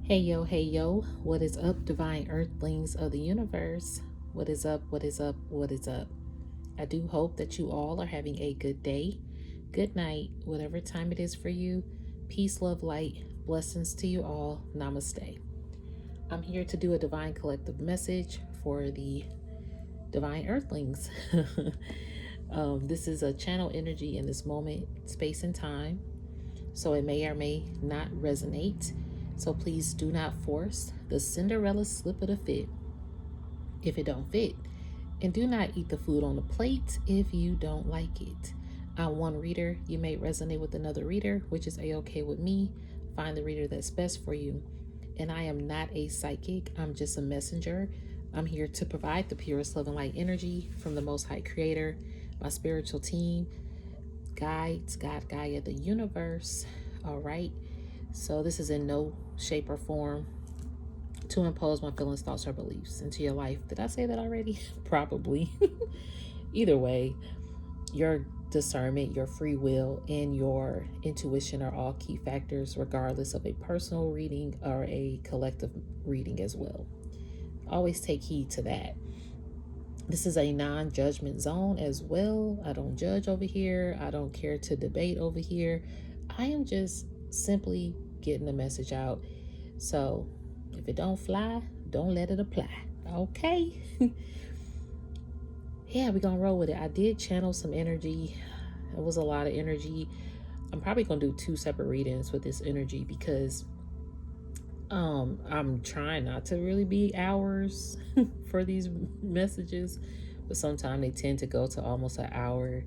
Hey yo, what is up, divine earthlings of the universe? What is up, what is up, what is up? I do hope that you all are having a good day, good night, whatever time it is for you. Peace, love, light, blessings to you all. Namaste. I'm here to do a divine collective message for the divine earthlings. This is a channel energy in this moment, space, and time. So it may or may not resonate. So please do not force the Cinderella slip of the fit if it don't fit. And do not eat the food on the plate if you don't like it. I'm one reader. You may resonate with another reader, which is a-okay with me. Find the reader that's best for you. And I am not a psychic. I'm just a messenger. I'm here to provide the purest love and light energy from the Most High Creator, my spiritual team, guides, God, Gaia, the universe. All right. So this is in no shape or form to impose my feelings, thoughts, or beliefs into your life. Did I say that already? Probably. Either way, your discernment, your free will, and your intuition are all key factors, regardless of a personal reading or a collective reading as well. Always take heed to that. This is a non-judgment zone as well. I don't judge over here. I don't care to debate over here. I am just simply getting the message out. So if it don't fly, don't let it apply. Okay. Yeah, we're gonna roll with it. I did channel some energy. It was a lot of energy. I'm probably gonna do 2 separate readings with this energy because I'm trying not to really be hours for these messages, but sometimes they tend to go to almost an hour.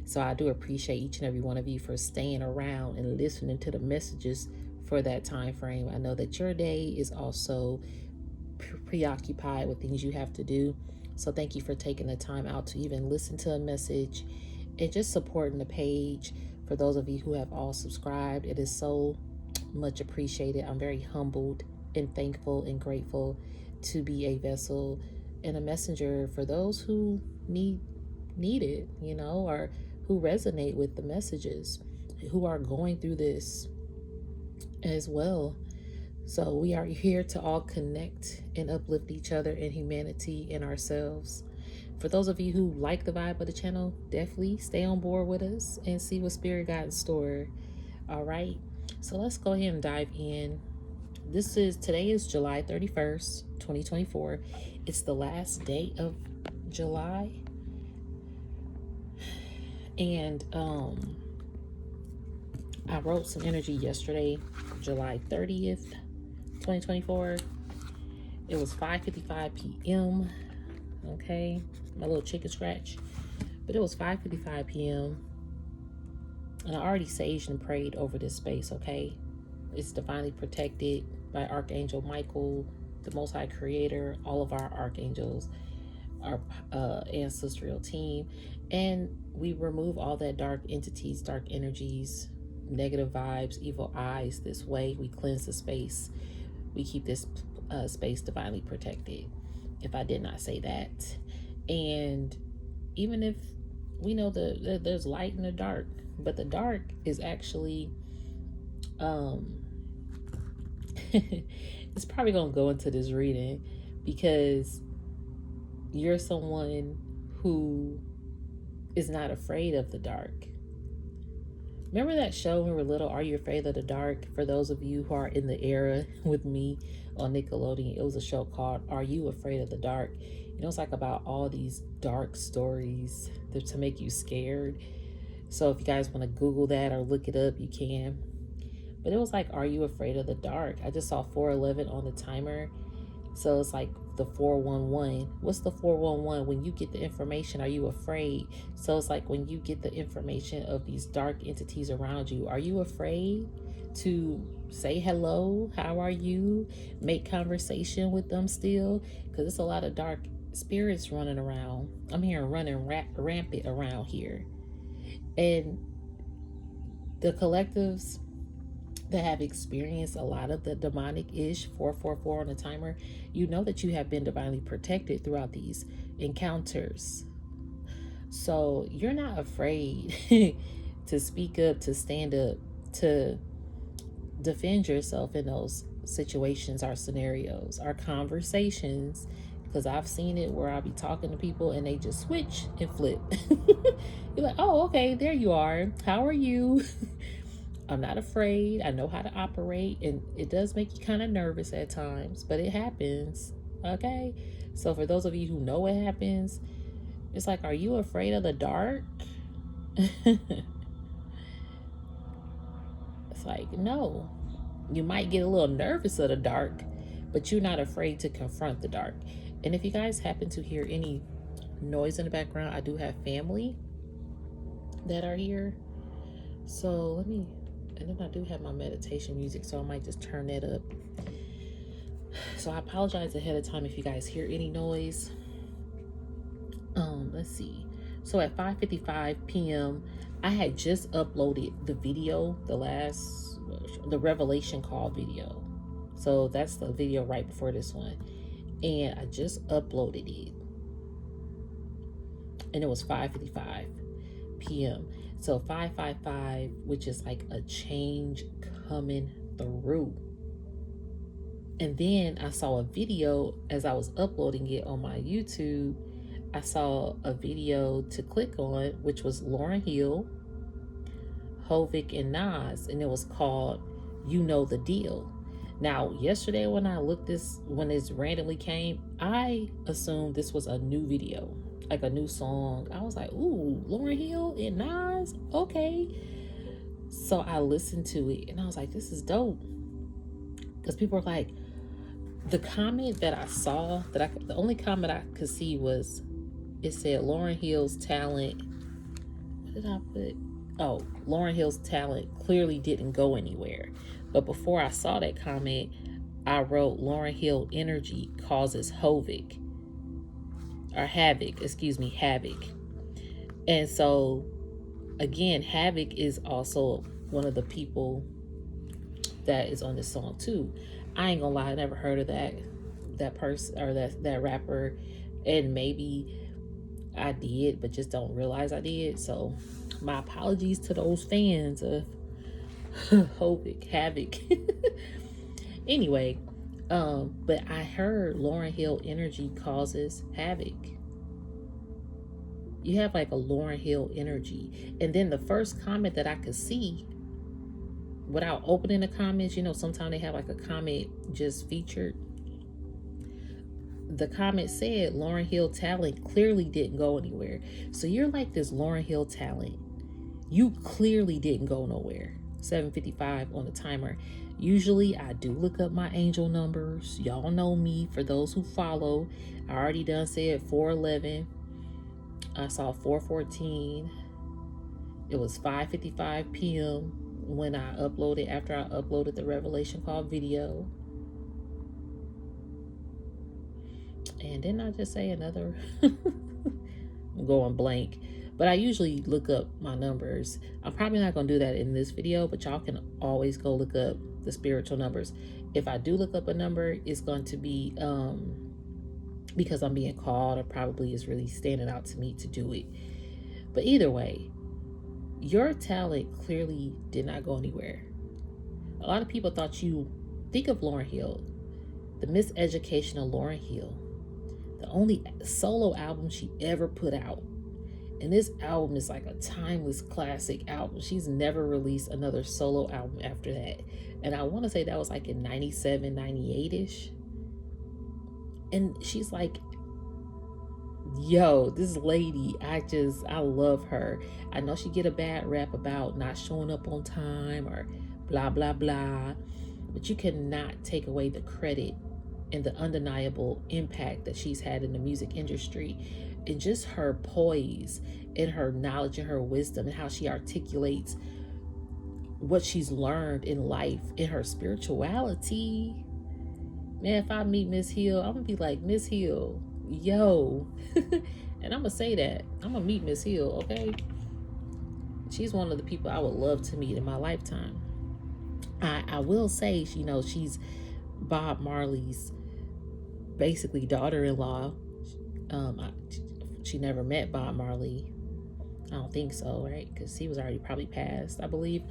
So I do appreciate each and every one of you for staying around and listening to the messages for that time frame. I know that your day is also preoccupied with things you have to do. So thank you for taking the time out to even listen to a message and just supporting the page. For those of you who have all subscribed, it is so much appreciated. I'm very humbled and thankful and grateful to be a vessel and a messenger for those who need it, or who resonate with the messages, who are going through this as well. So we are here to all connect and uplift each other in humanity and ourselves. For those of you who like the vibe of the channel, definitely stay on board with us and see what Spirit got in store. All right. So let's go ahead and dive in. Today is July 31st, 2024. It's the last day of July. And I wrote some energy yesterday, July 30th, 2024. It was 5:55 p.m. Okay, my little chicken scratch. But it was 5:55 p.m. and I already saged and prayed over this space, okay? It's divinely protected by Archangel Michael, the Most High Creator, all of our archangels, our ancestral team, and we remove all that dark entities, dark energies, negative vibes, evil eyes this way. We cleanse the space. We keep this space divinely protected, if I did not say that. And even if we know that there's light in the dark, but the dark is actually it's probably gonna go into this reading because you're someone who is not afraid of the dark. Remember that show when we were little, Are You Afraid of the Dark? For those of you who are in the era with me on Nickelodeon, it was a show called Are You Afraid of the Dark? It's like about all these dark stories to make you scared. So if you guys want to Google that or look it up, you can. But it was like, Are You Afraid of the Dark? I just saw 411 on the timer. So it's like the 411. What's the 411? When you get the information, are you afraid? So it's like when you get the information of these dark entities around you, are you afraid to say hello? How are you? Make conversation with them still? Because it's a lot of dark spirits running around. I'm hearing running rampant around here. And the collectives that have experienced a lot of the demonic-ish 444 on the timer, you know that you have been divinely protected throughout these encounters. So you're not afraid to speak up, to stand up, to defend yourself in those situations, our scenarios, our conversations, because I've seen it where I'll be talking to people and they just switch and flip. You're like, oh, okay, there you are. How are you? I'm not afraid. I know how to operate, and it does make you kind of nervous at times, but it happens. Okay. So for those of you who know what happens, it's like, are you afraid of the dark? It's like, no. You might get a little nervous of the dark, but you're not afraid to confront the dark. And if you guys happen to hear any noise in the background, I do have family that are here. So and then I do have my meditation music, so I might just turn that up. So I apologize ahead of time if you guys hear any noise. Let's see. So at 5:55 p.m., I had just uploaded the video, the revelation call video. So that's the video right before this one. And I just uploaded it. And it was 5:55 p.m. So 555, which is like a change coming through. And then I saw a video as I was uploading it on my YouTube. I saw a video to click on, which was Lauryn Hill, Havoc, and Nas, and it was called You Know the Deal. Now, yesterday when this randomly came, I assumed this was a new video, like a new song. I was like, ooh, Lauryn Hill and Nas, okay. So I listened to it, and I was like, this is dope. Because people were like, the comment that I saw, the only comment I could see was, it said Lauryn Hill's talent. What did I put? Oh, Lauryn Hill's talent clearly didn't go anywhere. But before I saw that comment, I wrote Lauryn Hill energy causes Havoc. Havoc. And so, again, Havoc is also one of the people that is on this song too. I ain't gonna lie, I never heard of that person or that rapper, and maybe I did, but just don't realize I did. So my apologies to those fans of Havoc. Anyway, but I heard Lauryn Hill energy causes havoc. You have like a Lauryn Hill energy. And then the first comment that I could see, without opening the comments, sometimes they have like a comment just featured. The comment said Lauryn Hill talent clearly didn't go anywhere. So you're like this Lauryn Hill talent. You clearly didn't go nowhere. 7:55 on the timer. Usually I do look up my angel numbers. Y'all know me. For those who follow, I already done said 411. I saw 414. It was 5:55 p.m. when after I uploaded the revelation call video. And didn't I just say another? I'm going blank. But I usually look up my numbers. I'm probably not going to do that in this video, but y'all can always go look up the spiritual numbers. If I do look up a number, it's going to be because I'm being called, or probably is really standing out to me to do it. But either way, your talent clearly did not go anywhere. A lot of people thought think of Lauryn Hill, the miseducational Lauryn Hill. The only solo album she ever put out. And this album is like a timeless classic album. She's never released another solo album after that. And I want to say that was like in 97, 98-ish. And she's like, yo, this lady, I love her. I know she get a bad rap about not showing up on time or blah, blah, blah. But you cannot take away the credit and the undeniable impact that she's had in the music industry, and just her poise and her knowledge and her wisdom and how she articulates what she's learned in life, in her spirituality. Man, if I meet Miss Hill, I'm gonna be like, Miss Hill, yo. And I'm gonna say that. I'm gonna meet Miss Hill, okay? She's one of the people I would love to meet in my lifetime. I will say, she's Bob Marley's basically daughter-in-law. She never met Bob Marley. I don't think so, right? Because he was already probably passed, I believe.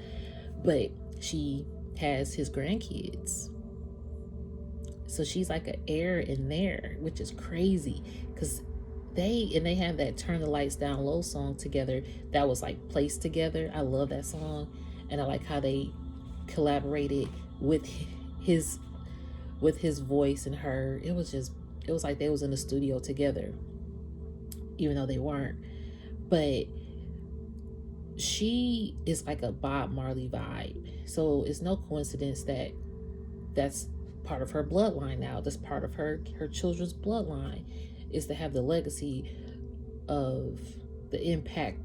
But she has his grandkids. So she's like an heir in there, which is crazy because they have that Turn the Lights Down Low song together that was like placed together. I love that song, and I like how they collaborated with his voice and her. It was like they was in the studio together, even though they weren't. But she is like a Bob Marley vibe, so it's no coincidence that that's part of her bloodline now. That's part of her children's bloodline, is to have the legacy of the impact.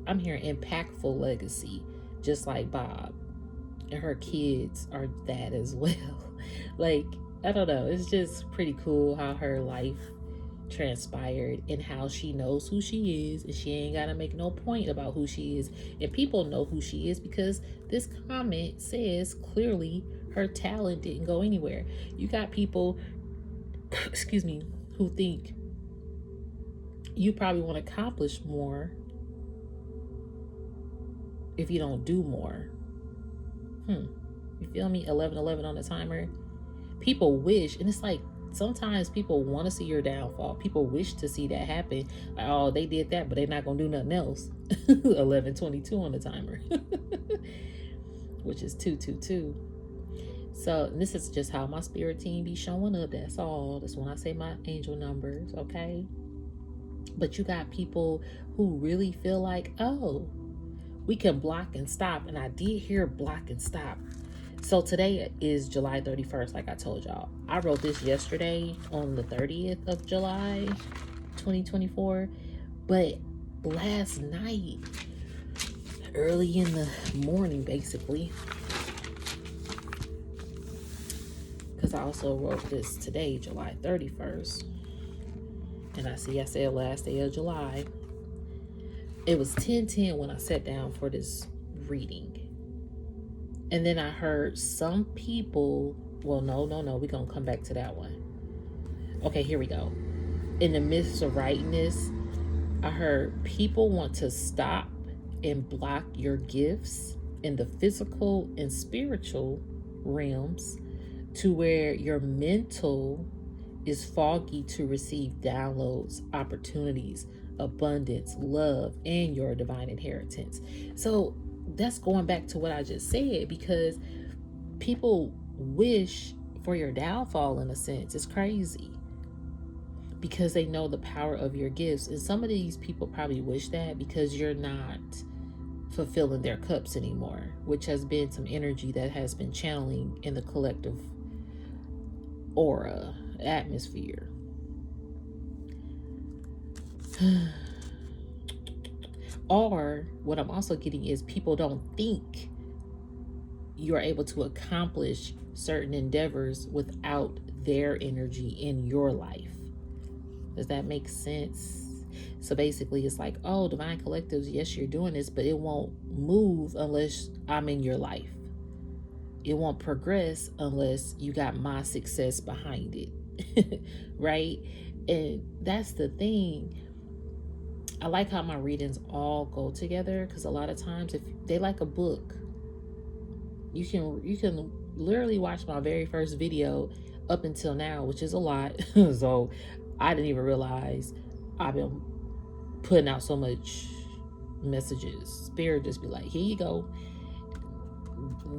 I'm hearing impactful legacy, just like Bob, and her kids are that as well. Like, I don't know, it's just pretty cool how her life transpired and how she knows who she is, and she ain't gotta make no point about who she is, and people know who she is because this comment says clearly her talent didn't go anywhere. You got people excuse me, who think you probably want to accomplish more if you don't do more. You feel me? 11:11 on the timer. People wish, and it's like sometimes people want to see your downfall. People wish to see that happen. Like, oh, they did that, but they're not gonna do nothing else. 11:22 on the timer, which is 222. So this is just how my spirit team be showing up. That's all. That's when I say my angel numbers, okay? But you got people who really feel like, oh, we can block and stop. And I did hear block and stop. So today is July 31st, like I told y'all. I wrote this yesterday on the 30th of July, 2024. But last night, early in the morning, basically, because I also wrote this today, July 31st. And I said last day of July. It was 10:10 when I sat down for this reading. And then I heard some people, well, no, we're going to come back to that one. Okay, here we go. In the midst of writing this, I heard people want to stop and block your gifts in the physical and spiritual realms to where your mental is foggy to receive downloads, opportunities, abundance, love, and your divine inheritance. So that's going back to what I just said, because people wish for your downfall in a sense. It's crazy because they know the power of your gifts. And some of these people probably wish that because you're not fulfilling their cups anymore, which has been some energy that has been channeling in the collective aura atmosphere. Or what I'm also getting is people don't think you're able to accomplish certain endeavors without their energy in your life. Does that make sense? So basically it's like, oh, divine collectives, yes, you're doing this, but it won't move unless I'm in your life. It won't progress unless you got my success behind it. Right? And that's the thing. I like how my readings all go together, because a lot of times if they like a book, you can literally watch my very first video up until now, which is a lot. So I didn't even realize I've been putting out so much messages. Spirit just be like, here you go,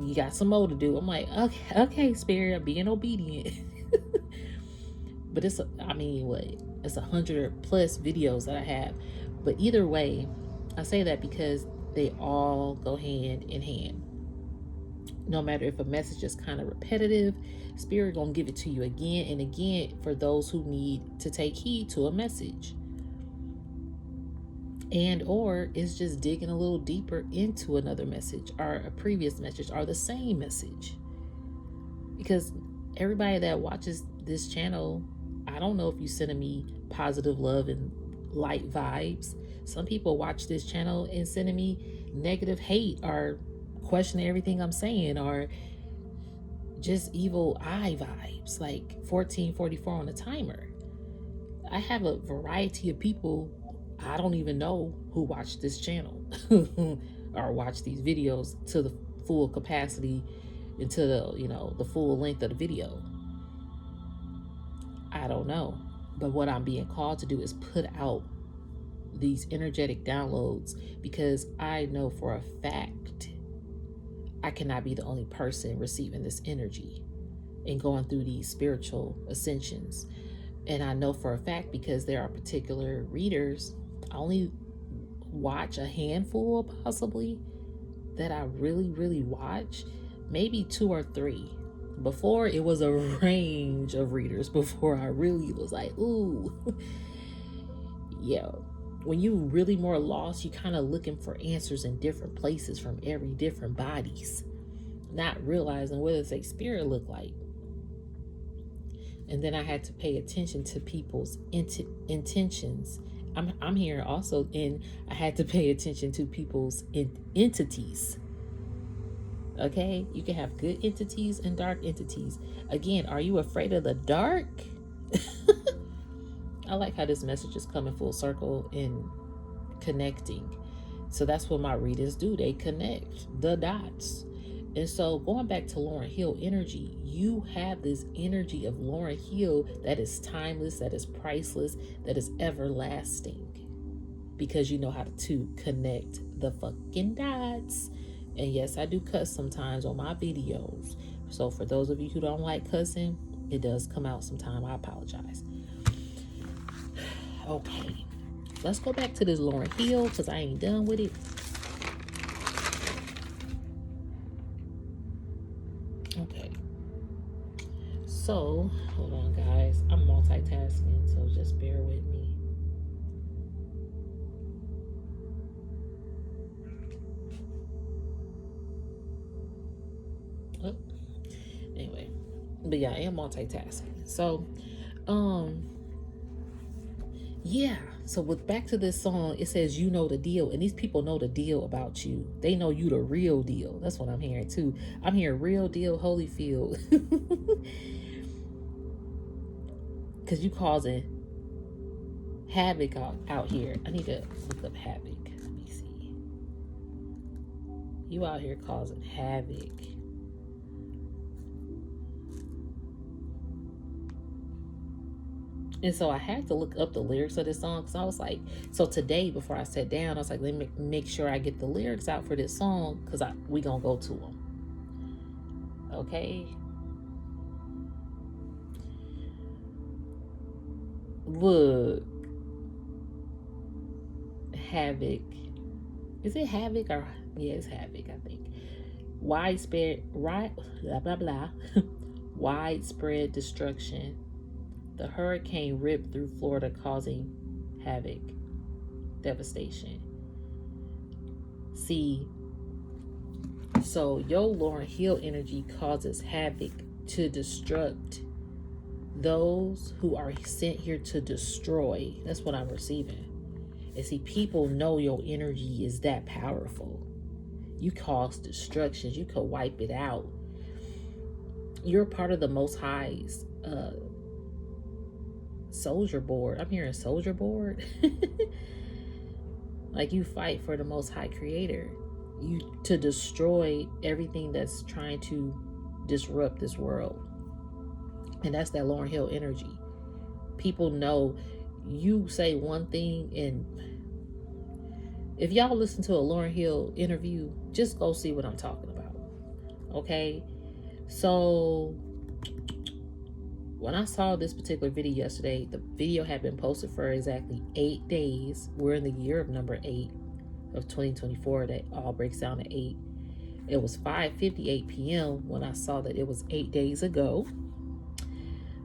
you got some more to do. I'm like, okay, Spirit, I'm being obedient. But it's 100 plus videos that I have. But either way, I say that because they all go hand in hand. No matter if a message is kind of repetitive, Spirit gonna give it to you again and again for those who need to take heed to a message. And or it's just digging a little deeper into another message or a previous message or the same message. Because everybody that watches this channel, I don't know if you're sending me positive love and light vibes. Some people watch this channel and sending me negative hate or questioning everything I'm saying, or just evil eye vibes, like 1444 on the timer. I have a variety of people I don't even know who watch this channel or watch these videos to the full capacity, into the full length of the video. I don't know. But what I'm being called to do is put out these energetic downloads, because I know for a fact I cannot be the only person receiving this energy and going through these spiritual ascensions. And I know for a fact, because there are particular readers, I only watch a handful possibly that I really watch, maybe 2 or 3. Before, it was a range of readers before I really was like, ooh. Yeah, when you really more lost, you kind of looking for answers in different places from every different bodies, not realizing what does a spirit look like. And then I had to pay attention to people's intentions. I'm here also, and I had to pay attention to people's entities. Okay, you can have good entities and dark entities. Again, are you afraid of the dark? I like how this message is coming full circle and connecting. So that's what my readers do. They connect the dots. And so going back to Lauryn Hill energy, you have this energy of Lauryn Hill that is timeless, that is priceless, that is everlasting, because you know how to connect the fucking dots. And yes, I do cuss sometimes on my videos. So for those of you who don't like cussing, it does come out sometime. I apologize. Okay, let's go back to this Lauryn Hill, because I ain't done with it. Okay. So, hold on, guys. I'm multitasking, so just bear with me. Oh, anyway, but yeah, I am multitasking. So, yeah. So with back to this song, it says you know the deal, and these people know the deal about you. They know you the real deal. That's what I'm hearing too. I'm hearing real deal Holyfield. Because you causing havoc out here. I need to look up havoc. Let me see. You out here causing havoc. And so I had to look up the lyrics of this song, because I was like, so today before I sat down, I was like, let me make sure I get the lyrics out for this song, because we gonna go to them. Okay. Look. Havoc. Is it Havoc or yeah, it's Havoc, I think. Widespread blah blah blah. Widespread destruction. The hurricane ripped through Florida, causing havoc, devastation. See, so your Lauryn Hill energy causes havoc to destruct those who are sent here to destroy. That's what I'm receiving. And see, people know your energy is that powerful. You cause destructions. You could wipe it out. You're part of the Most High's soldier board. I'm hearing soldier board. Like you fight for the Most High Creator. You to destroy everything that's trying to disrupt this world. And that's that Lauryn Hill energy. People know you say one thing, and if y'all listen to a Lauryn Hill interview, just go see what I'm talking about. Okay? So when I saw this particular video yesterday, the video had been posted for exactly 8 days. We're in the year of number 8 of 2024. That all breaks down to 8. It was 5:58 p.m. when I saw that it was 8 days ago.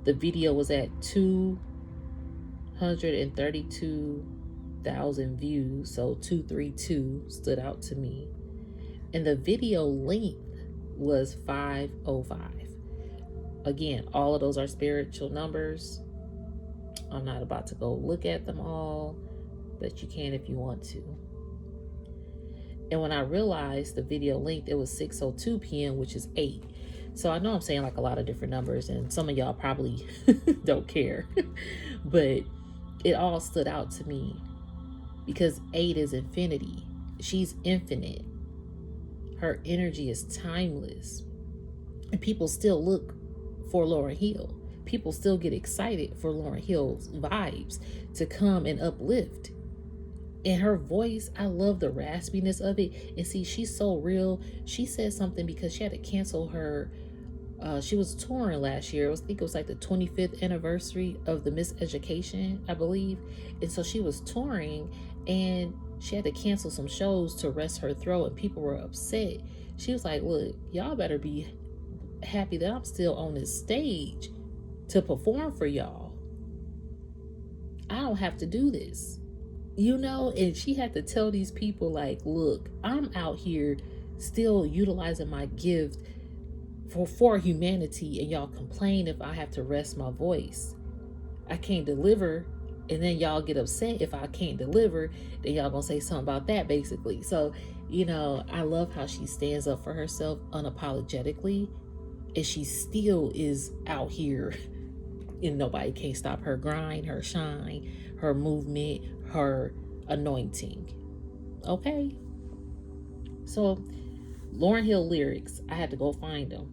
The video was at 232,000 views, so 232 stood out to me. And the video length was 505. Again, all of those are spiritual numbers. I'm not about to go look at them all, but you can if you want to. And when I realized the video length, it was 6:02 p.m., which is 8. So I know I'm saying like a lot of different numbers, and some of y'all probably don't care, but it all stood out to me because 8 is infinity. She's infinite. Her energy is timeless. And people still look for Lauryn Hill. people still get excited for Lauryn Hill's vibes to come and uplift. And her voice, I love the raspiness of it. And see, she's so real. She said something because she had to cancel her. She was touring last year. I think it was like the 25th anniversary of the Miss Education, I believe. And so she was touring and she had to cancel some shows to rest her throat, and people were upset. She was like, look, y'all better be happy that I'm still on this stage to perform for y'all. I don't have to do this. And she had to tell these people, like, look, I'm out here still utilizing my gift for humanity, and y'all complain if I have to rest my voice. I can't deliver, and then y'all get upset if I can't deliver, then y'all gonna say something about that, basically. So, I love how she stands up for herself unapologetically, and she still is out here, and nobody can't stop her grind, her shine, her movement, her anointing. Okay? So, Lauryn Hill lyrics, I had to go find them.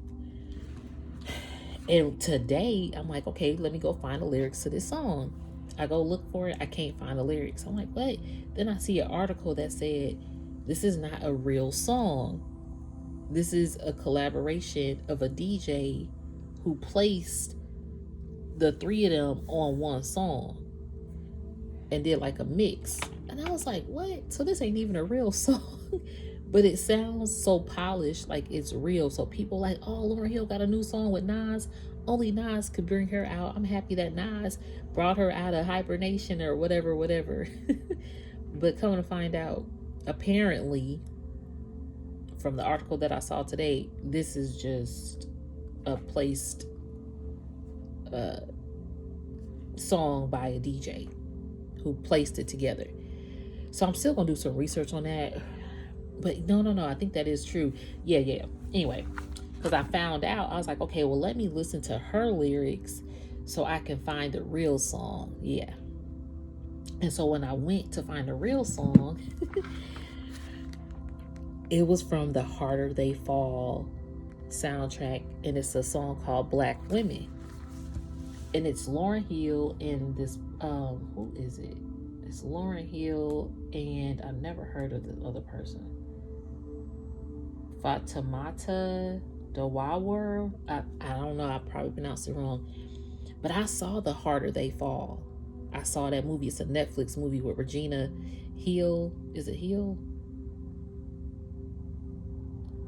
And today, I'm like, okay, let me go find the lyrics to this song. I go look for it. I can't find the lyrics. I'm like, what? Then I see an article that said, this is not a real song. This is a collaboration of a DJ who placed the three of them on one song and did like a mix. And I was like, what? So this ain't even a real song. But it sounds so polished, like it's real. So people like, oh, Lauryn Hill got a new song with Nas. Only Nas could bring her out. I'm happy that Nas brought her out of hibernation or whatever. But coming to find out, apparently, from the article that I saw today, this is just a placed song by a DJ who placed it together. So I'm still gonna do some research on that. But no, I think that is true. Yeah. Anyway, because I found out, I was like, okay, well, let me listen to her lyrics so I can find the real song. Yeah. And so when I went to find the real song, it was from the Harder They Fall soundtrack, and it's a song called Black Women. And it's Lauryn Hill and this, who is it? It's Lauryn Hill, and I've never heard of the other person. Fatimata Dawawar. I don't know, I probably pronounced it wrong. But I saw The Harder They Fall. I saw that movie. It's a Netflix movie with Regina Hill. Is it Hill?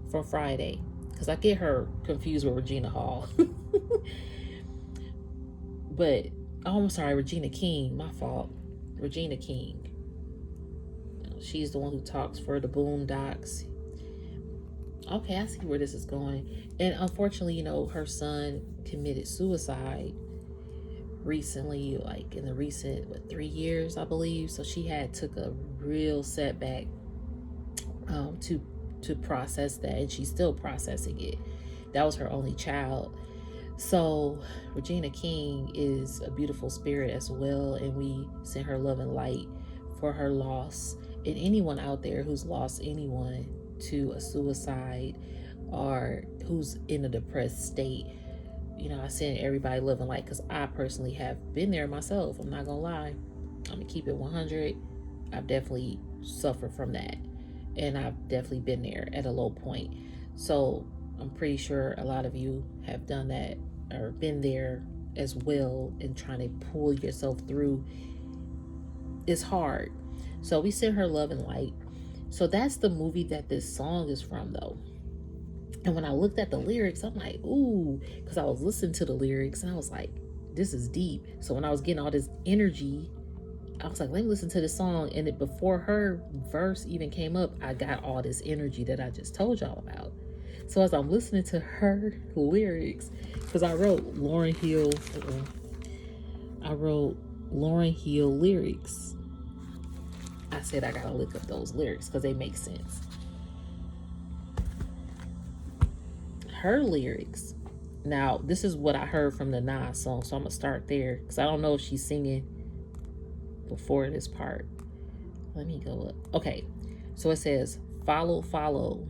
From Friday. Because I get her confused with Regina Hall. But, oh, I'm sorry, Regina King. My fault. Regina King. She's the one who talks for the Boondocks. Okay, I see where this is going. And unfortunately, her son committed suicide recently, like in the recent 3 years, I believe. So she took a real setback to process that, and she's still processing it. That was her only child. So Regina King is a beautiful spirit as well, and we send her love and light for her loss. And anyone out there who's lost anyone to a suicide or who's in a depressed state, I send everybody love and light, because I personally have been there myself. I'm not gonna lie. I'm gonna keep it 100. I've definitely suffered from that, and I've definitely been there at a low point. So I'm pretty sure a lot of you have done that or been there as well, and trying to pull yourself through. It's hard. So we send her love and light. So that's the movie that this song is from, though. And when I looked at the lyrics, I'm like, ooh, because I was listening to the lyrics and I was like, this is deep. So when I was getting all this energy, I was like, let me listen to this song. And before her verse even came up, I got all this energy that I just told y'all about. So as I'm listening to her lyrics, because I wrote Lauryn Hill lyrics. I said I gotta look up those lyrics because they make sense. Her lyrics. Now, this is what I heard from the Nas song, so I'm gonna start there because I don't know if she's singing before this part. Let me go up. Okay, so it says, follow.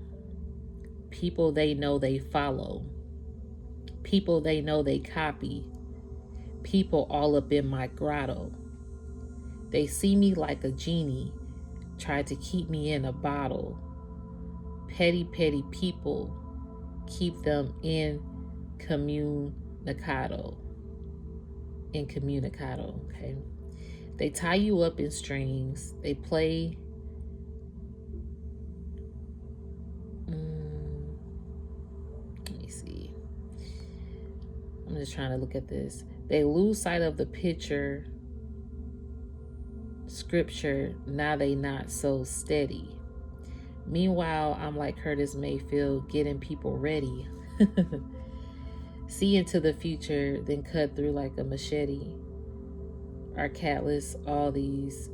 People they know they follow. People they know they copy. people all up in my grotto. They see me like a genie, try to keep me in a bottle. Petty, petty people, keep them incommunicado. Incommunicado, okay? They tie you up in strings. They play. Let me see. I'm just trying to look at this. They lose sight of the picture, scripture. Now they not so steady. Meanwhile, I'm like Curtis Mayfield, getting people ready. See into the future, then cut through like a machete. Our catalyst, all these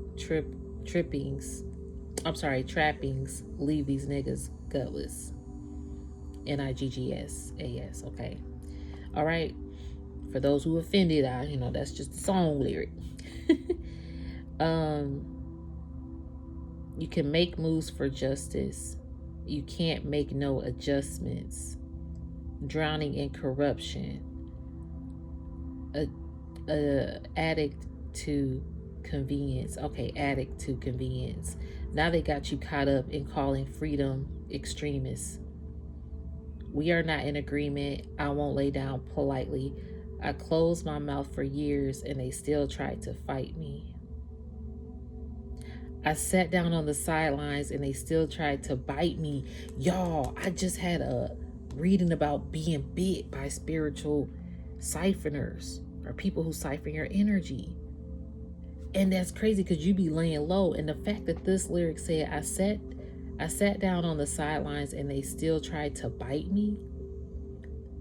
trappings, leave these niggas gutless. NIGGSAS, okay. All right. For those who offended, that's just a song lyric. You can make moves for justice. You can't make no adjustments. Drowning in corruption. Addict to convenience. Okay, addict to convenience. Now they got you caught up in calling freedom extremists. We are not in agreement. I won't lay down politely. I closed my mouth for years and they still tried to fight me. I sat down on the sidelines and they still tried to bite me. Y'all, I just had a reading about being bit by spiritual siphoners or people who siphon your energy. And that's crazy because you be laying low. And the fact that this lyric said, I sat down on the sidelines and they still tried to bite me.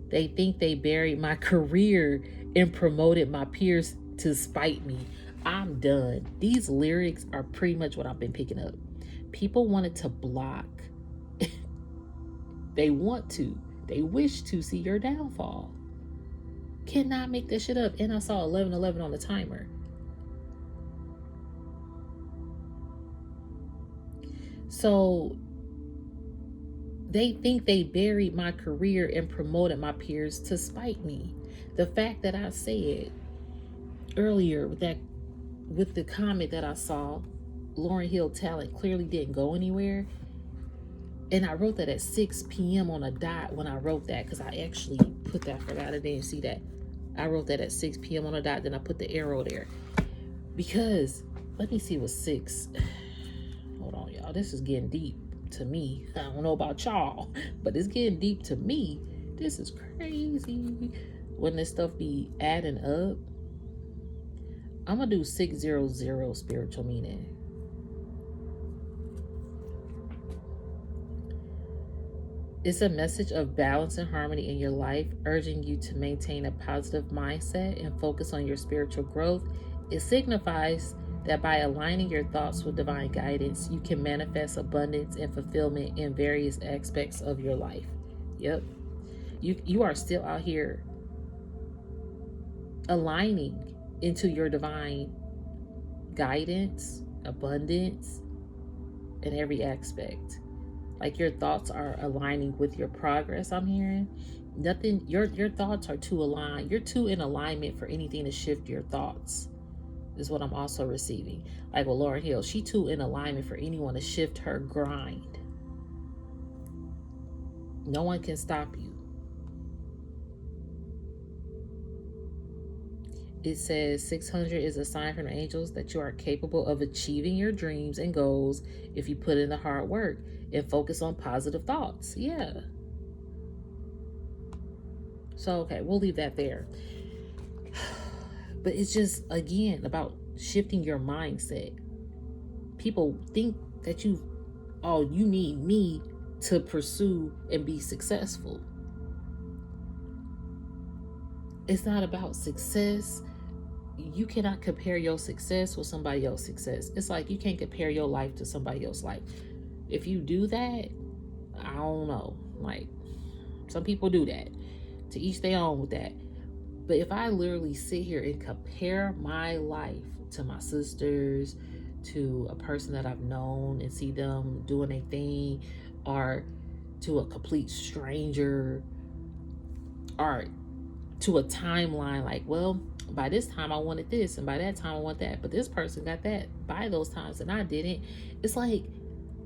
They think they buried my career and promoted my peers to spite me. I'm done. These lyrics are pretty much what I've been picking up. People wanted to block. They wish to see your downfall. Cannot make this shit up. And I saw 11:11 on the timer. So they think they buried my career and promoted my peers to spite me. The fact that I said earlier with the comment that I saw, Lauryn Hill talent clearly didn't go anywhere. And I wrote that at 6 p.m. on a dot when I wrote that, because I actually put that, I forgot I didn't see that. I wrote that at 6 p.m. on a dot, then I put the arrow there. Because, let me see what 6, hold on y'all, this is getting deep to me. I don't know about y'all, but it's getting deep to me. This is crazy. When this stuff be adding up, I'm gonna do 600 spiritual meaning. It's a message of balance and harmony in your life, urging you to maintain a positive mindset and focus on your spiritual growth. It signifies that by aligning your thoughts with divine guidance, you can manifest abundance and fulfillment in various aspects of your life. Yep. You are still out here aligning into your divine guidance, abundance, in every aspect. Like your thoughts are aligning with your progress, I'm hearing. Nothing, your thoughts are too aligned. You're too in alignment for anything to shift your thoughts, is what I'm also receiving. Like with Lauryn Hill, she too in alignment for anyone to shift her grind. No one can stop you. It says 600 is a sign from the angels that you are capable of achieving your dreams and goals if you put in the hard work and focus on positive thoughts. Yeah. So, okay, we'll leave that there. But it's just, again, about shifting your mindset. People think that you need me to pursue and be successful. It's not about success. You cannot compare your success with somebody else's success. It's like you can't compare your life to somebody else's life. If you do that, I don't know. Like, some people do that. To each their own with that. But if I literally sit here and compare my life to my sisters, to a person that I've known and see them doing a thing, or to a complete stranger, or to a timeline, like, well, By this time I wanted this, and by that time I want that, but this person got that by those times and I didn't. It's like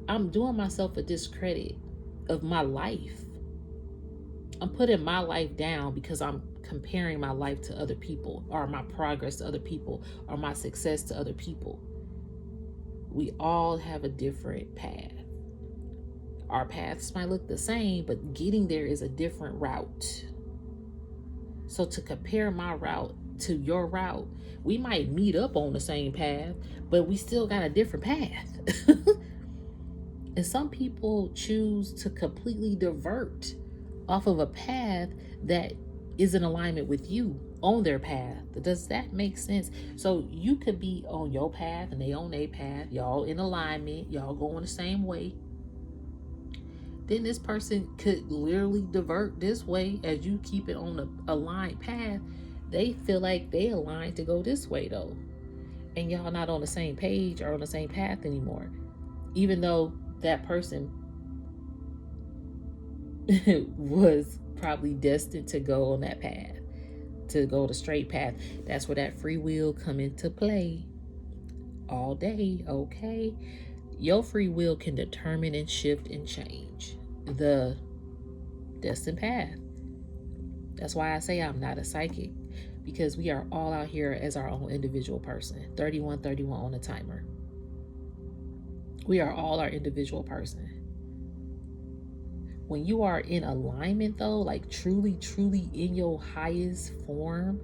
I'm doing myself a discredit of my life. I'm putting my life down because I'm comparing my life to other people, or my progress to other people, or my success to other people. We all have a different path. Our paths might look the same, but getting there is a different route. So to compare my route to your route, we might meet up on the same path, but we still got a different path. And some people choose to completely divert off of a path that is in alignment with you on their path. Does that make sense? So you could be on your path and they on their path, y'all in alignment, y'all going the same way. Then this person could literally divert this way as you keep it on a aligned path. They feel like they aligned to go this way though. And y'all not on the same page or on the same path anymore. Even though that person was probably destined to go on that path, to go the straight path. That's where that free will come into play all day, okay? Your free will can determine and shift and change the destined path. That's why I say I'm not a psychic, because we are all out here as our own individual person. 3131 on the timer. We are all our individual person. When you are in alignment though, like truly in your highest form,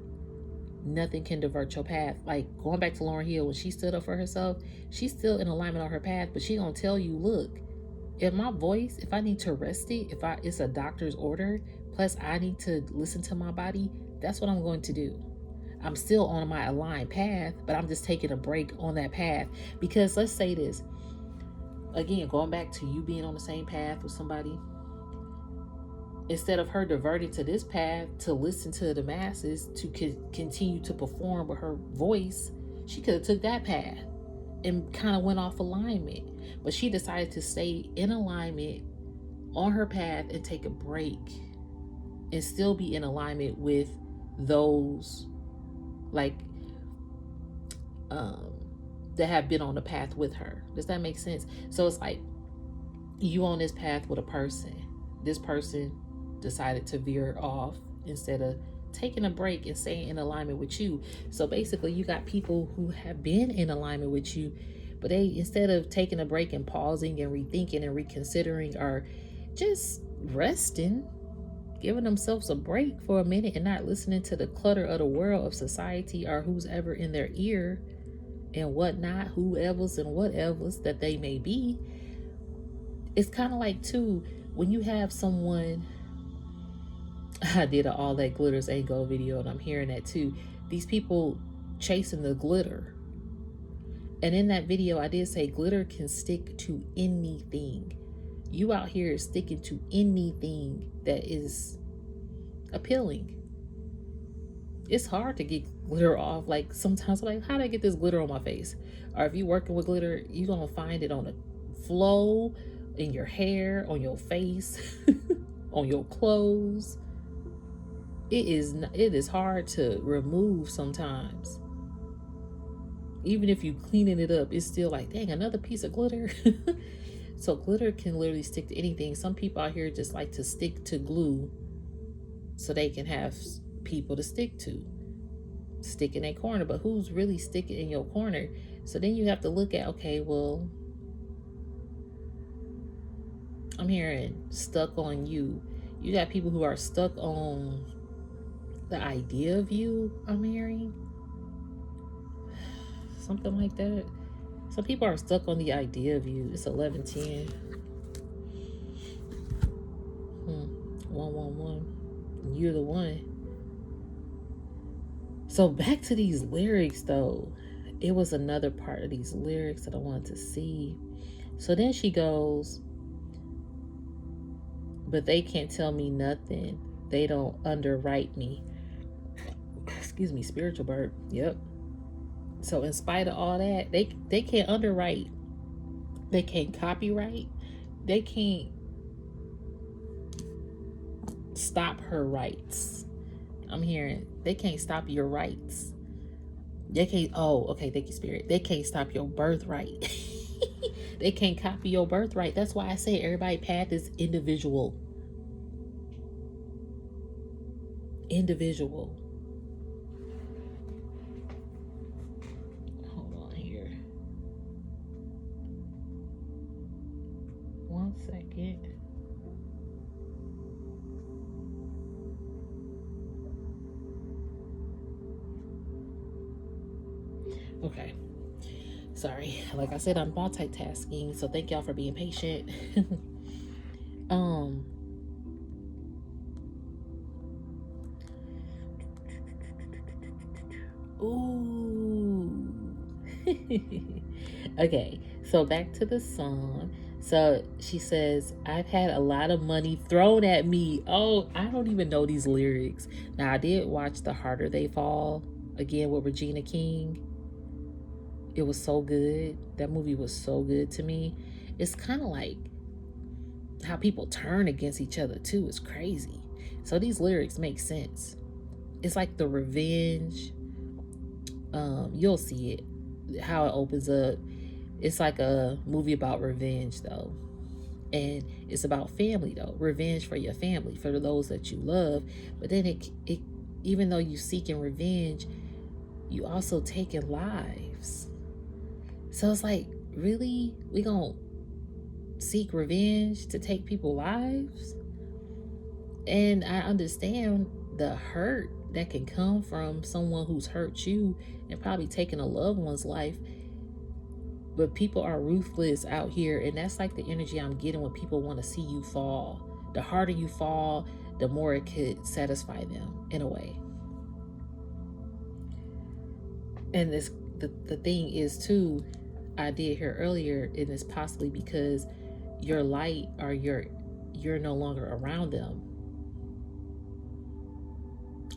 nothing can divert your path. Like going back to Lauryn Hill, when she stood up for herself, she's still in alignment on her path, but she gonna tell you, look, if my voice, if I need to rest it, it's a doctor's order, plus I need to listen to my body, that's what I'm going to do. I'm still on my aligned path, but I'm just taking a break on that path. Because let's say this, again, going back to you being on the same path with somebody, instead of her diverting to this path to listen to the masses, to continue to perform with her voice, she could have took that path and kind of went off alignment. But she decided to stay in alignment on her path and take a break and still be in alignment with those like that have been on the path with her. Does that make sense? So it's like you on this path with a person. This person decided to veer off instead of taking a break and staying in alignment with you. So basically you got people who have been in alignment with you, but they, instead of taking a break and pausing and rethinking and reconsidering, are just resting, giving themselves a break for a minute and not listening to the clutter of the world, of society, or who's ever in their ear and whatnot, whoever's and whatever's that they may be. It's kind of like too, when you have someone, I did an all that glitters ain't gold video and I'm hearing that too. These people chasing the glitter. And in that video, I did say glitter can stick to anything. You out here sticking to anything that is appealing. It's hard to get glitter off. Like sometimes I'm like, how do I get this glitter on my face? Or if you're working with glitter, you're going to find it on the flow, in your hair, on your face, on your clothes. It is hard to remove sometimes. Even if you cleaning it up, it's still like, dang, another piece of glitter. So glitter can literally stick to anything. Some people out here just like to stick to glue so they can have people to stick to. Stick in a corner, but who's really sticking in your corner? So then you have to look at, okay, well, I'm hearing stuck on you. You got people who are stuck on the idea of you, I'm hearing. Something like that. Some people are stuck on the idea of you. It's 1110. 111. You're the one. So back to these lyrics though. It was another part of these lyrics that I wanted to see. So then she goes, but they can't tell me nothing. They don't underwrite me. Excuse me, spiritual bird. Yep. So in spite of all that, they can't underwrite. They can't copyright. They can't stop her rights. I'm hearing They can't stop your rights. They can't, oh, okay, thank you, Spirit. They can't stop your birthright. They can't copy your birthright. That's why I say everybody's path is individual. Individual. Hold on here. 1 second. Okay. Sorry. Like I said, I'm multitasking, so thank y'all for being patient. um Ooh. Okay, so back to the song. So she says, I've had a lot of money thrown at me. Oh, I don't even know these lyrics. Now, I did watch The Harder They Fall again with Regina King. It was so good. That movie was so good to me. It's kind of like how people turn against each other, too. It's crazy. So these lyrics make sense. It's like the revenge. You'll see it, how it opens up. It's like a movie about revenge, though. And it's about family, though. Revenge for your family, for those that you love. But then it even though you seeking revenge, you also taking lives. So it's like, really? We gonna seek revenge to take people's lives? And I understand the hurt that can come from someone who's hurt you and probably taken a loved one's life. But people are ruthless out here, and that's like the energy I'm getting when people want to see you fall. The harder you fall, the more it could satisfy them in a way. And this the thing is too, I did hear earlier, and it's possibly because your light or you're no longer around them,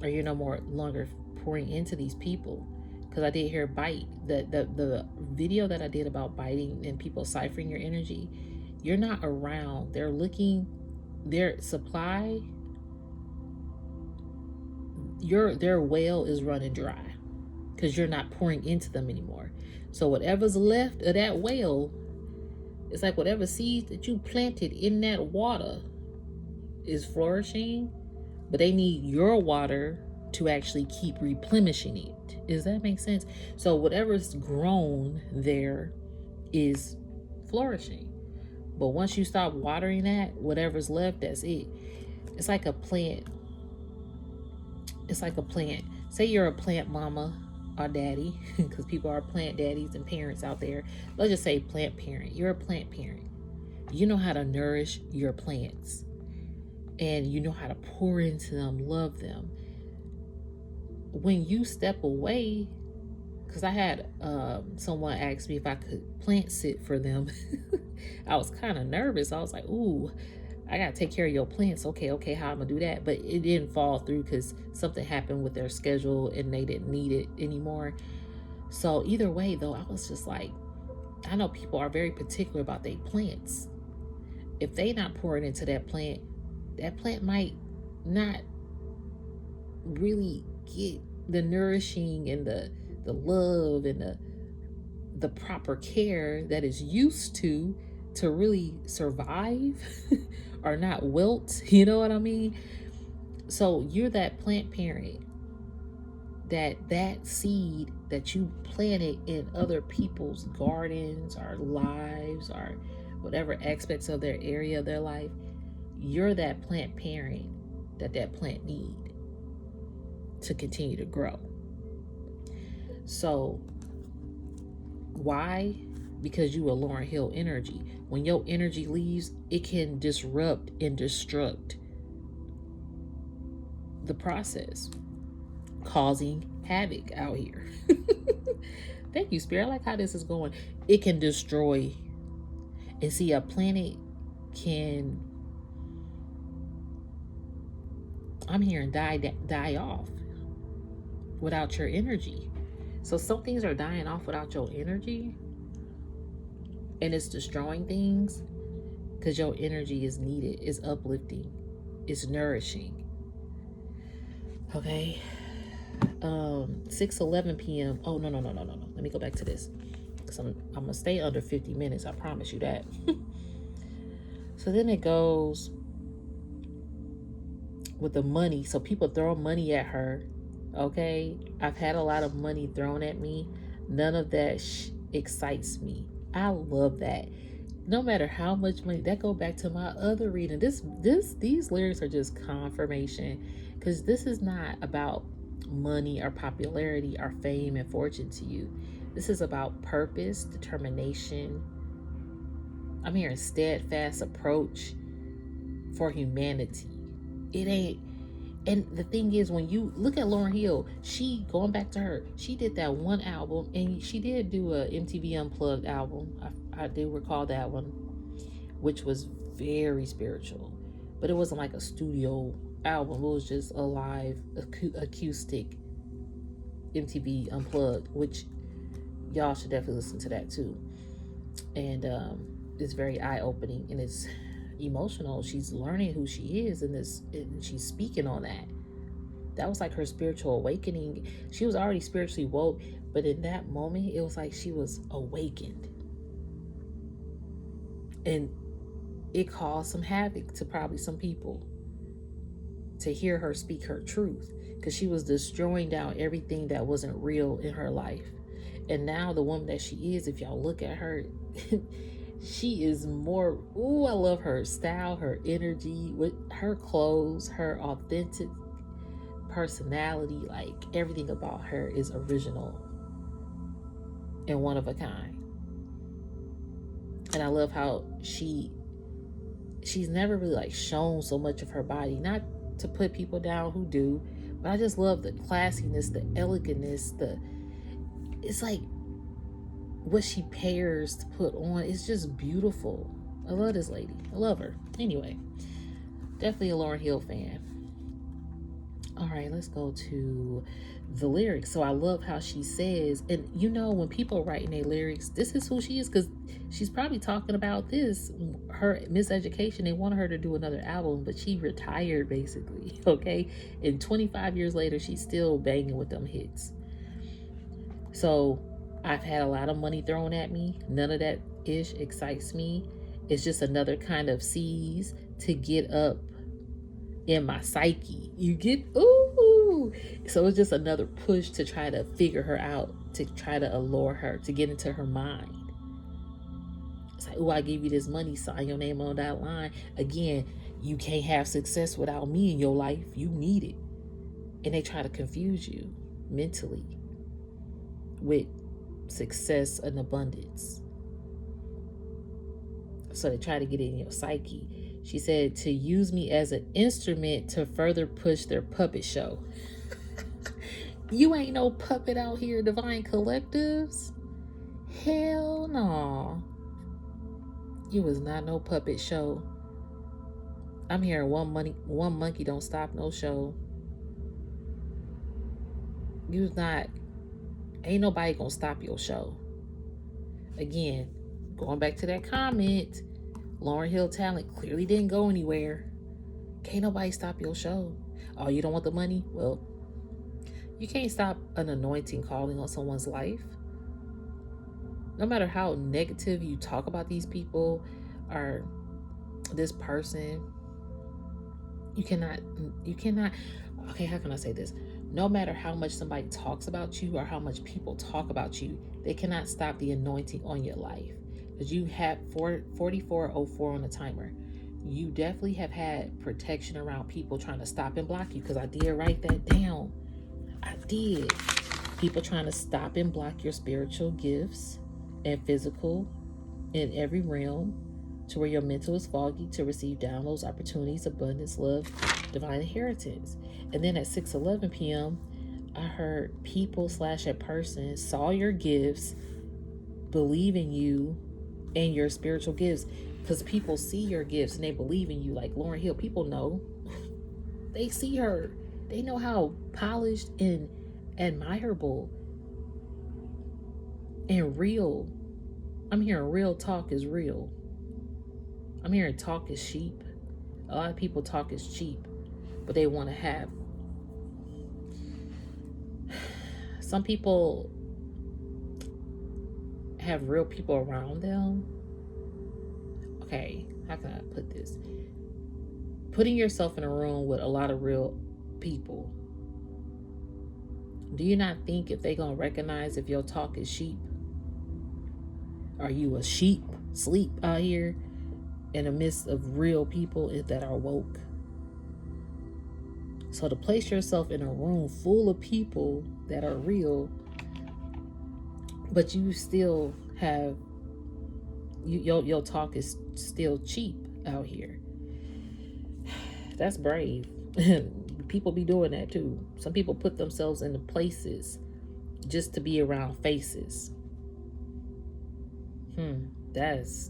or you're no more longer pouring into these people. Because I did hear bite, the video that I did about biting and people ciphering your energy, you're not around. They're looking, their supply, their well is running dry because you're not pouring into them anymore. So whatever's left of that well, it's like whatever seeds that you planted in that water is flourishing, but they need your water to actually keep replenishing it. Does that make sense? So whatever's grown there is flourishing. But once you stop watering that, whatever's left, that's it. It's like a plant. It's like a plant. Say you're a plant mama or daddy, because people are plant daddies and parents out there. Let's just say plant parent. You're a plant parent. You know how to nourish your plants. And you know how to pour into them, love them. When you step away, because I had someone ask me if I could plant sit for them. I was kind of nervous. I was like, ooh, I got to take care of your plants. Okay, how I'm going to do that? But it didn't fall through because something happened with their schedule and they didn't need it anymore. So either way, though, I was just like, I know people are very particular about their plants. If they not pouring into that plant might not really get the nourishing and the love and the proper care that is used to really survive or not wilt. You know what I mean? So you're that plant parent, that seed that you planted in other people's gardens or lives or whatever aspects of their area of their life. You're that plant parent that plant need to continue to grow. So why? Because you are Lauryn Hill energy. When your energy leaves, it can disrupt and destruct the process, causing havoc out here. Thank you, Spirit. I like how this is going. It can destroy. And see, a planet can, I'm hearing die off without your energy. So some things are dying off without your energy, and it's destroying things because your energy is needed. It's uplifting. It's nourishing. Okay. 6:11 p.m. Oh, no. Let me go back to this. Because I'm going to stay under 50 minutes. I promise you that. So then it goes with the money. So people throw money at her. Okay. I've had a lot of money thrown at me. None of that excites me. I love that. No matter how much money, that go back to my other reading. These lyrics are just confirmation, because this is not about money or popularity or fame and fortune to you. This is about purpose, determination. I'm hearing steadfast approach for humanity. It ain't. And the thing is, when you look at Lauryn Hill, going back to her, she did that one album, and she did do a MTV Unplugged album. I do recall that one, which was very spiritual, but it wasn't like a studio album. It was just a live acoustic MTV Unplugged, which y'all should definitely listen to that too. And it's very eye-opening, and it's emotional. She's learning who she is, and she's speaking on that. That was like her spiritual awakening. She was already spiritually woke, but in that moment, it was like she was awakened. And it caused some havoc to probably some people to hear her speak her truth, because she was destroying down everything that wasn't real in her life. And now the woman that she is, if y'all look at her, she is more, I love her style, her energy, with her clothes, her authentic personality. Like, everything about her is original and one of a kind. And I love how she's never really like shown so much of her body, not to put people down who do, but I just love the classiness, the elegantness, it's like what she pairs to put on. It's just beautiful. I love this lady. I love her. Anyway, definitely a Lauryn Hill fan. All right, let's go to the lyrics. So I love how she says, and you know, when people write in their lyrics, this is who she is, because she's probably talking about this, her miseducation. They wanted her to do another album, but she retired basically, okay? And 25 years later, she's still banging with them hits. So I've had a lot of money thrown at me. None of that ish excites me. It's just another kind of seize to get up in my psyche. You get, ooh. So it's just another push to try to figure her out, to try to allure her, to get into her mind. It's like, oh, I give you this money, sign your name on that line. Again, you can't have success without me in your life. You need it. And they try to confuse you mentally with success and abundance. So they try to get it in your psyche. She said, to use me as an instrument to further push their puppet show. You ain't no puppet out here, Divine Collectives. Hell no. You was not no puppet show. I'm hearing one monkey don't stop no show. You's not, ain't nobody gonna stop your show. Again, going back to that comment, Lauryn Hill talent clearly didn't go anywhere. Can't nobody stop your show. Oh, you don't want the money? Well, you can't stop an anointing calling on someone's life. No matter how negative you talk about these people or this person, you cannot, okay, how can I say this? No matter how much somebody talks about you or how much people talk about you, they cannot stop the anointing on your life. Because you have 4404 on the timer. You definitely have had protection around people trying to stop and block you, because I did write that down. I did. People trying to stop and block your spiritual gifts and physical in every realm, to where your mental is foggy to receive downloads, opportunities, abundance, love, divine inheritance. And then at 6:11 p.m., I heard people / a person saw your gifts, believe in you and your spiritual gifts, because people see your gifts and they believe in you. Like Lauryn Hill, people know. They see her. They know how polished and admirable and real. I'm hearing real talk is real. I'm hearing talk is cheap. A lot of people talk is cheap, but they want to have Some people have real people around them. Okay, how can I put this? Putting yourself in a room with a lot of real people. Do you not think if they gonna recognize if your talk is sheep? Are you a sheep sleep out here in the midst of real people that are woke? So to place yourself in a room full of people that are real, but you still have your talk is still cheap out here. That's brave. People be doing that too. Some people put themselves into places just to be around faces. That's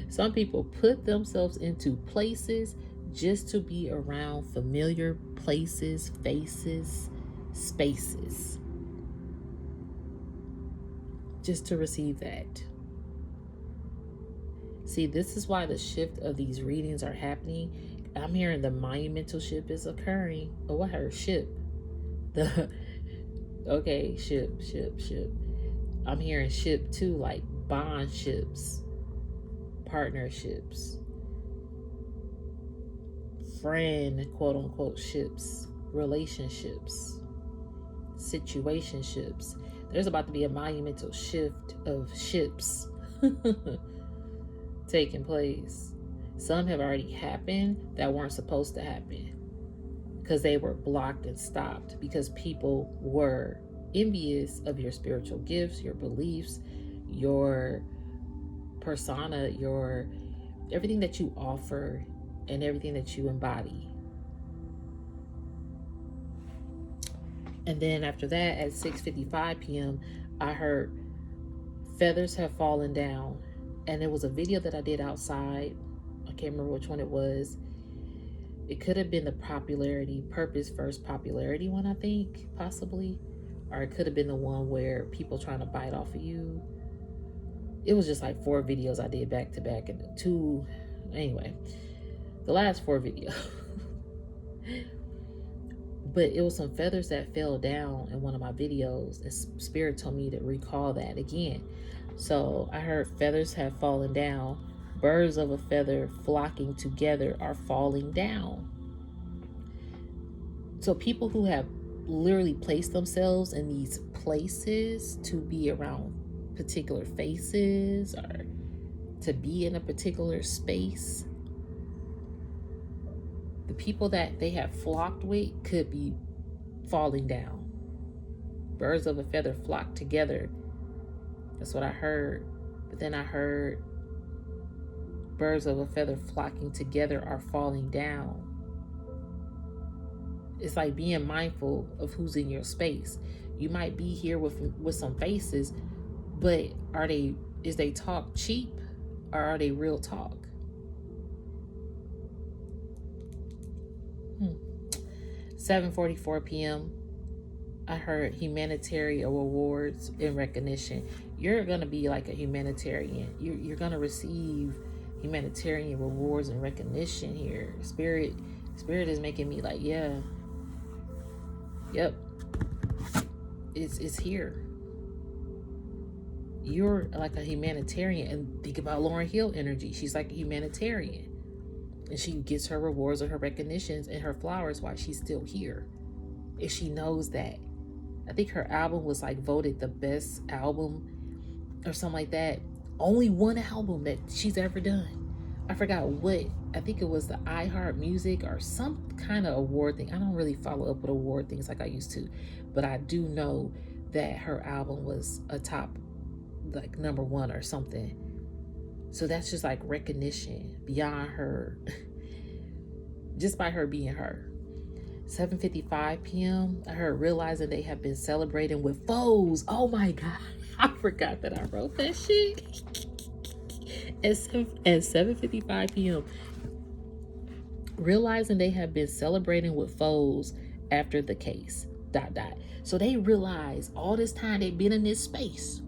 some people put themselves into places just to be around familiar places, faces, spaces, just to receive that. See, this is why the shift of these readings are happening. I'm hearing the monumental shift is occurring. Oh, I heard ship. Okay, ship. I'm hearing ship too, like bond ships, partnerships, friend, quote unquote, ships, relationships, situationships. There's about to be a monumental shift of ships taking place. Some have already happened that weren't supposed to happen because they were blocked and stopped because people were envious of your spiritual gifts, your beliefs, your persona, your everything that you offer and everything that you embody. And then after that, at 6:55 p.m., I heard feathers have fallen down. And it was a video that I did outside. I can't remember which one it was. It could have been the purpose first popularity one, I think, possibly. Or it could have been the one where people trying to bite off of you. It was just like 4 videos I did back to back, and anyway, the last 4 videos. But it was some feathers that fell down in one of my videos, and Spirit told me to recall that again. So I heard feathers have fallen down. Birds of a feather flocking together are falling down. So people who have literally placed themselves in these places to be around particular faces or to be in a particular space, the people that they have flocked with could be falling down. Birds of a feather flock together. That's what I heard. But then I heard birds of a feather flocking together are falling down. It's like being mindful of who's in your space. You might be here with some faces, but is they talk cheap or are they real talk? 7:44 p.m. I heard humanitarian awards and recognition. You're going to be like a humanitarian. You're going to receive humanitarian rewards and recognition here. Spirit is making me like, yeah. Yep. It's here. You're like a humanitarian. And think about Lauryn Hill energy. She's like a humanitarian. And she gets her rewards and her recognitions and her flowers while she's still here. If she knows that. I think her album was like voted the best album or something like that. Only one album that she's ever done. I forgot what. I think it was the iHeart Music or some kind of award thing. I don't really follow up with award things like I used to. But I do know that her album was a top, like #1 or something. So that's just like recognition beyond her, just by her being her. 7:55 p.m. I heard realizing they have been celebrating with foes. Oh my God. I forgot that I wrote that shit. At 7:55 p.m. Realizing they have been celebrating with foes after the case. ... So they realize all this time they've been in this space,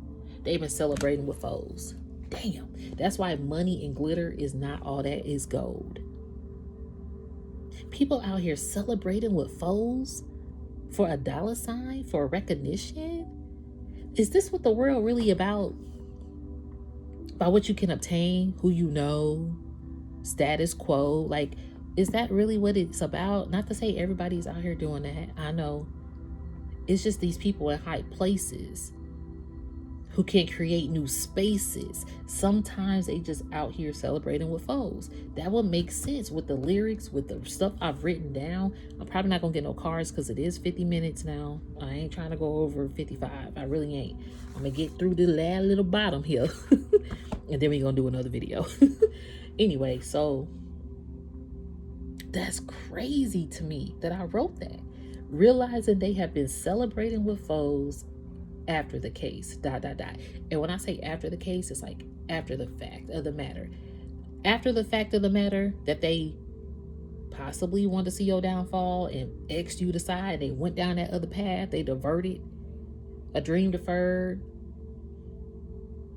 they've been celebrating with foes. Damn. That's why money and glitter is not all that is gold. People out here celebrating with foes for a dollar sign, for recognition. Is this what the world really about? About what you can obtain, who you know, status quo? Like, is that really what it's about? Not to say everybody's out here doing that. I know. It's just these people in high places who can create new spaces. Sometimes they just out here celebrating with foes. That would make sense with the lyrics, with the stuff I've written down. I'm probably not gonna get no cards because it is 50 minutes now. I ain't trying to go over 55. I really ain't. I'm gonna get through the last little bottom here. And then we're gonna do another video. Anyway, so that's crazy to me that I wrote that. Realizing they have been celebrating with foes after the case, ... And when I say after the case, it's like after the fact of the matter. After the fact of the matter that they possibly wanted to see your downfall and X'd you aside, they went down that other path, they diverted, a dream deferred.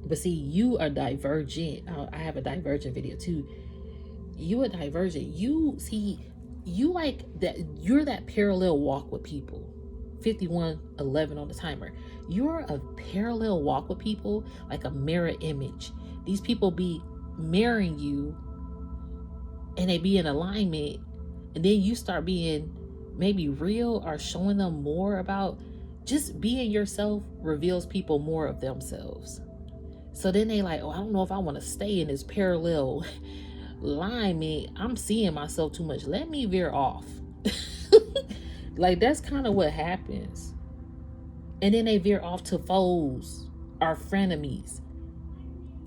But see, you are divergent. I have a divergent video too. You are divergent. You see, you like that. You're that parallel walk with people. 51:11 on the timer. You're a parallel walk with people, like a mirror image. These people be mirroring you, and they be in alignment, and then you start being maybe real or showing them more about just being yourself. Reveals people more of themselves. So then they like, oh, I don't know if I want to stay in this parallel alignment. I'm seeing myself too much. Let me veer off. Like, that's kind of what happens. And then they veer off to foes or frenemies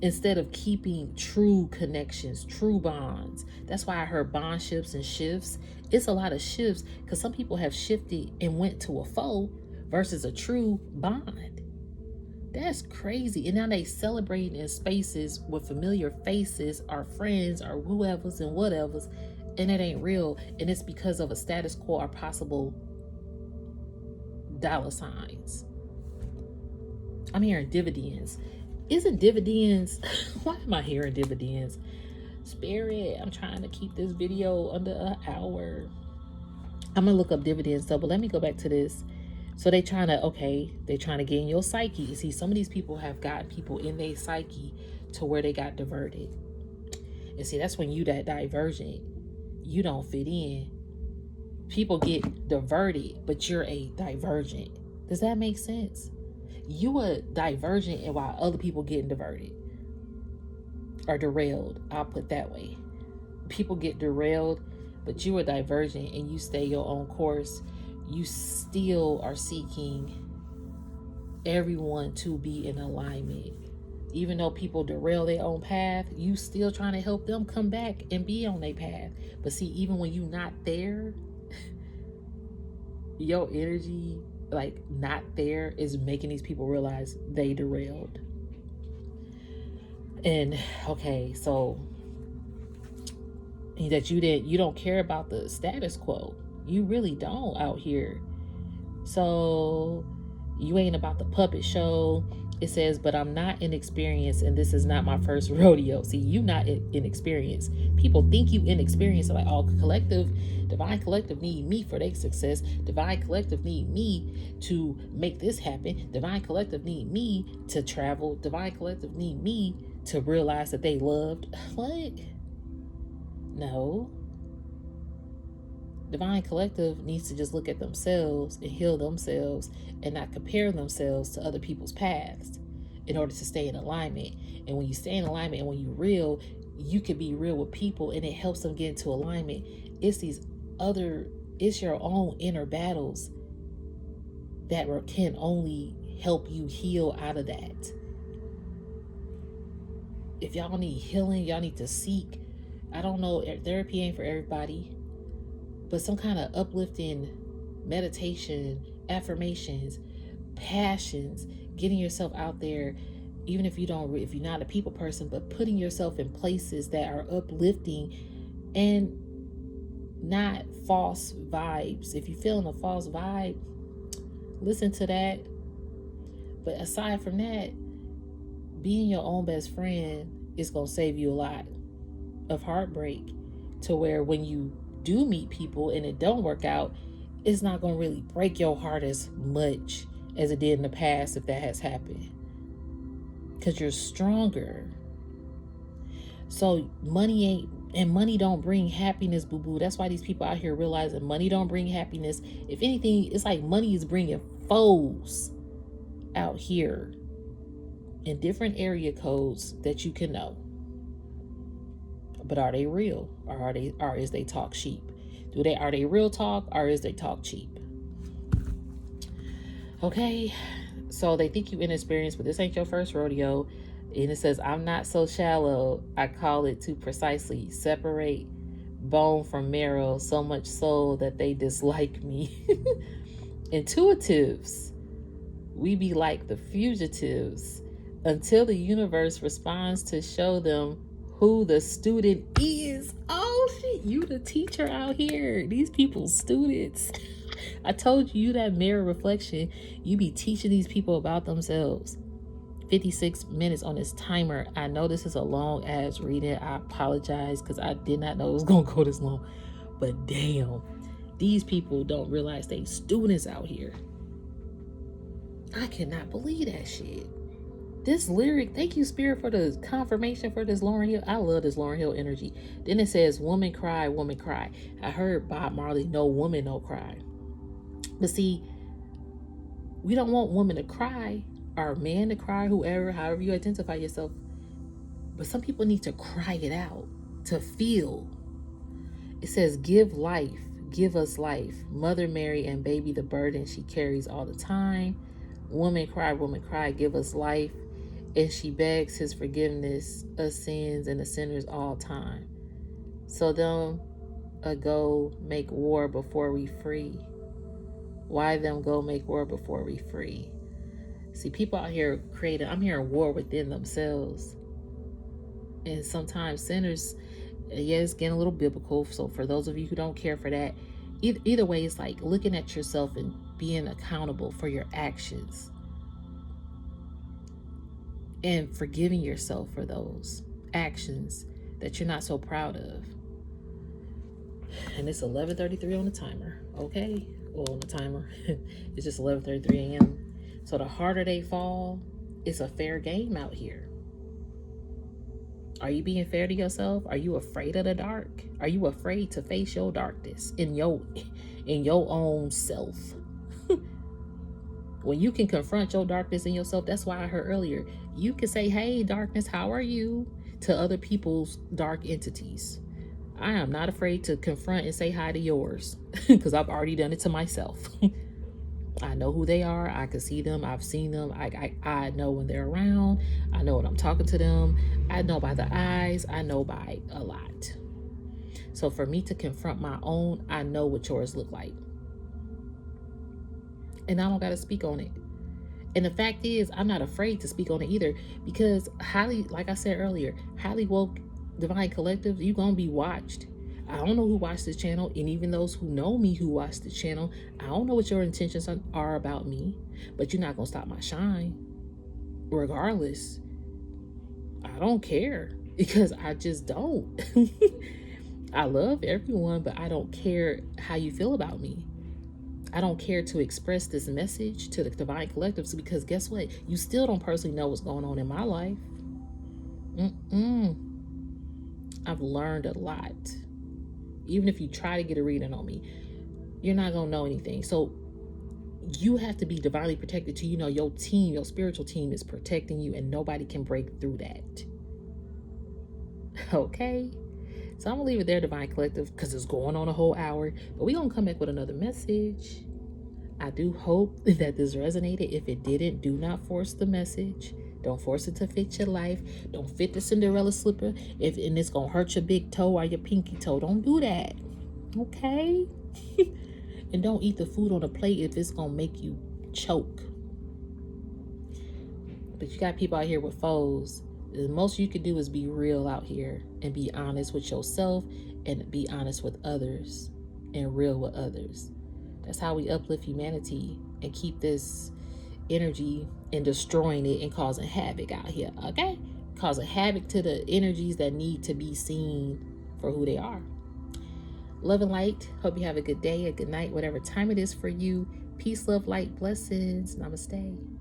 instead of keeping true connections, true bonds. That's why I heard bond shifts and shifts. It's a lot of shifts because some people have shifted and went to a foe versus a true bond. That's crazy. And now they celebrate in spaces with familiar faces, our friends, or whoever's and whatever's, and it ain't real. And it's because of a status quo or possible dollar signs. I'm hearing dividends. Isn't dividends? Why am I hearing dividends? Spirit, I'm trying to keep this video under an hour. I'm gonna look up dividends though, but let me go back to this. So they're trying to get in your psyche. See, some of these people have gotten people in their psyche to where they got diverted. And see, that's when you that divergent. You don't fit in. People get diverted, but you're a divergent. Does that make sense? You a divergent, and while other people getting diverted or derailed, I'll put that way. People get derailed, but you are divergent and you stay your own course. You still are seeking everyone to be in alignment. Even though people derail their own path, you still trying to help them come back and be on their path. But see, even when you not there, your energy, like not there, is making these people realize they derailed. And okay, so that you don't care about the status quo. You really don't out here. So you ain't about the puppet show. It says, but I'm not inexperienced and this is not my first rodeo. See, you not inexperienced. People think you inexperienced. Like, oh, Divine Collective need me for their success. Divine Collective need me to make this happen. Divine Collective need me to travel. Divine Collective need me to realize that they loved. What? No. Divine Collective needs to just look at themselves and heal themselves and not compare themselves to other people's paths in order to stay in alignment. And when you stay in alignment and when you're real, you can be real with people and it helps them get into alignment. It's your own inner battles that can only help you heal out of that. If y'all need healing, y'all need to seek. I don't know, therapy ain't for everybody. But some kind of uplifting meditation, affirmations, passions, getting yourself out there, even if you're not a people person, but putting yourself in places that are uplifting and not false vibes. If you're feeling a false vibe, listen to that. But aside from that, being your own best friend is going to save you a lot of heartbreak, to where when you do meet people and it don't work out, it's not going to really break your heart as much as it did in the past if that has happened. Because you're stronger. So money don't bring happiness, boo-boo. That's why these people out here realize that money don't bring happiness. If anything, it's like money is bringing foes out here in different area codes that you can know. But are they real, or is they talk cheap? Are they real talk, or is they talk cheap? Okay, so they think you inexperienced, but this ain't your first rodeo. And it says, I'm not so shallow, I call it too precisely. Separate bone from marrow, so much so that they dislike me. Intuitives, we be like the fugitives until the universe responds to show them who the student is. Oh shit, you the teacher out here. These people students. I told you that mirror reflection, you be teaching these people about themselves. 56 minutes on this timer. I know this is a long ass reading. I apologize because I did not know it was going to go this long. But damn, these people don't realize they students out here. I cannot believe that shit. This lyric, thank you, Spirit, for the confirmation for this Lauryn Hill. I love this Lauryn Hill energy. Then it says, woman cry, woman cry. I heard Bob Marley, no woman, no cry. But see, we don't want women to cry, or man to cry, however you identify yourself. But some people need to cry it out, to feel. It says, give life, give us life. Mother Mary and baby the burden she carries all the time. Woman cry, give us life. And she begs his forgiveness, us sins and the sinners all time. So them go make war before we free. Why them go make war before we free? See, people out here I'm hearing war within themselves. And sometimes sinners, it's getting a little biblical. So for those of you who don't care for that, either way, it's like looking at yourself and being accountable for your actions. And forgiving yourself for those actions that you're not so proud of. And it's 11:33 on the timer, okay? Well, on the timer, it's just 11:33 a.m. So the harder they fall, it's a fair game out here. Are you being fair to yourself? Are you afraid of the dark? Are you afraid to face your darkness in your own self? When you can confront your darkness in yourself, that's why I heard earlier, you can say, hey, darkness, how are you? To other people's dark entities. I am not afraid to confront and say hi to yours because I've already done it to myself. I know who they are. I can see them. I've seen them. I know when they're around. I know when I'm talking to them. I know by the eyes. I know by a lot. So for me to confront my own, I know what yours look like. And I don't got to speak on it. And the fact is, I'm not afraid to speak on it either, because like I said earlier, highly woke divine collectives, you gonna be watched. I don't know who watched this channel, and even those who know me who watch the channel, I don't know what your intentions are about me, but you're not gonna stop my shine. Regardless, I don't care, because I just don't. I love everyone, but I don't care how you feel about me. I don't care to express this message to the divine collectives, because guess what? You still don't personally know what's going on in my life. I've learned a lot. Even if you try to get a reading on me, you're not going to know anything. So you have to be divinely protected to, your team, your spiritual team is protecting you, and nobody can break through that. Okay? So I'm going to leave it there, divine collective, because it's going on a whole hour. But we're going to come back with another message. I do hope that this resonated. If it didn't, do not force the message. Don't force it to fit your life. Don't fit the Cinderella slipper. And it's going to hurt your big toe or your pinky toe. Don't do that. Okay? And don't eat the food on the plate if it's going to make you choke. But you got people out here with foes. The most you can do is be real out here and be honest with yourself and be honest with others and real with others. That's how we uplift humanity and keep this energy and destroying it and causing havoc out here, okay? Causing havoc to the energies that need to be seen for who they are. Love and light. Hope you have a good day, a good night, whatever time it is for you. Peace, love, light, blessings. Namaste.